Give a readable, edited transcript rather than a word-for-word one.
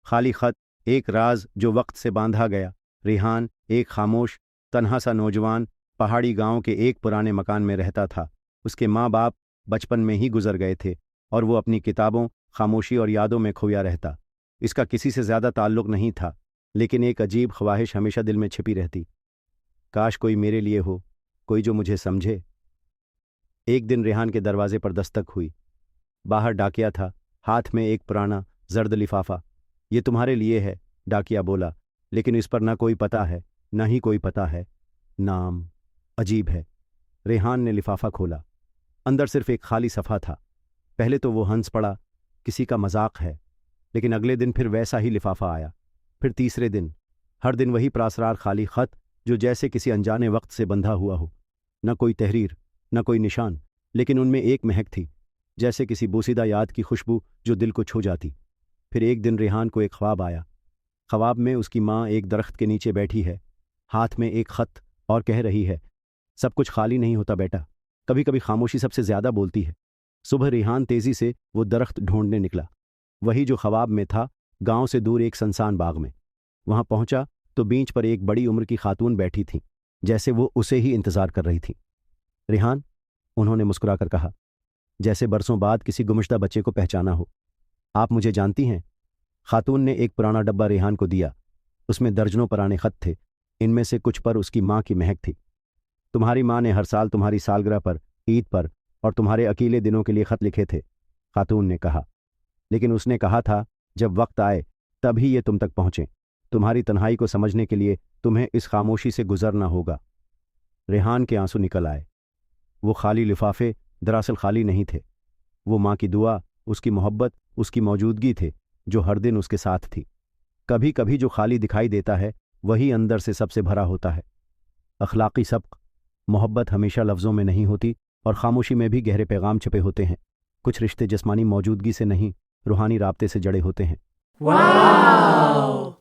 खाली खत, एक राज जो वक्त से बांधा गया। रेहान एक खामोश तन्हा सा नौजवान पहाड़ी गांव के एक पुराने मकान में रहता था। उसके माँ बाप बचपन में ही गुजर गए थे और वो अपनी किताबों, खामोशी और यादों में खोया रहता। इसका किसी से ज़्यादा ताल्लुक नहीं था, लेकिन एक अजीब ख्वाहिश हमेशा दिल में छिपी रहती। काश कोई मेरे लिए हो, कोई जो मुझे समझे। एक दिन रेहान के दरवाजे पर दस्तक हुई। बाहर डाकिया था, हाथ में एक पुराना जर्द लिफाफा। ये तुम्हारे लिए है, डाकिया बोला, लेकिन इस पर न कोई पता है, न ही कोई पता है। नाम अजीब है। रेहान ने लिफाफा खोला। अंदर सिर्फ एक खाली सफ़ा था। पहले तो वो हंस पड़ा, किसी का मजाक है। लेकिन अगले दिन फिर वैसा ही लिफाफा आया। फिर तीसरे दिन, हर दिन वही प्रासरार खाली खत जो जैसे किसी अनजाने वक्त से बंधा हुआ हो। न कोई तहरीर, न कोई निशान, लेकिन उनमें एक महक थी, जैसे किसी बोसीदा याद की खुशबू जो दिल को छू जाती। फिर एक दिन रेहान को एक ख्वाब आया। ख्वाब में उसकी माँ एक दरख्त के नीचे बैठी है, हाथ में एक खत, और कह रही है, सब कुछ खाली नहीं होता बेटा, कभी कभी खामोशी सबसे ज़्यादा बोलती है। सुबह रेहान तेज़ी से वो दरख्त ढूंढने निकला, वही जो ख्वाब में था, गांव से दूर एक सुनसान बाग में। वहां पहुंचा तो बीच पर एक बड़ी उम्र की खातून बैठी थी, जैसे वो उसे ही इंतज़ार कर रही थी। रेहान, उन्होंने मुस्कुराकर कहा, जैसे बरसों बाद किसी गुमशुदा बच्चे को पहचाना हो। आप मुझे जानती हैं? खातून ने एक पुराना डब्बा रेहान को दिया। उसमें दर्जनों पुराने खत थे, इनमें से कुछ पर उसकी माँ की महक थी। तुम्हारी माँ ने हर साल तुम्हारी सालगिरह पर, ईद पर और तुम्हारे अकेले दिनों के लिए खत लिखे थे, खातून ने कहा। लेकिन उसने कहा था, जब वक्त आए तभी ये तुम तक पहुँचें। तुम्हारी तन्हाई को समझने के लिए तुम्हें इस खामोशी से गुजरना होगा। रेहान के आंसू निकल आए। वो खाली लिफाफे दरअसल खाली नहीं थे। वो माँ की दुआ, उसकी मोहब्बत, उसकी मौजूदगी थे जो हर दिन उसके साथ थी। कभी कभी जो खाली दिखाई देता है वही अंदर से सबसे भरा होता है। अखलाकी सबक, मोहब्बत हमेशा लफ्ज़ों में नहीं होती और खामोशी में भी गहरे पैगाम छिपे होते हैं। कुछ रिश्ते जिस्मानी मौजूदगी से नहीं, रूहानी राब्ते से जड़े होते हैं। वाओ!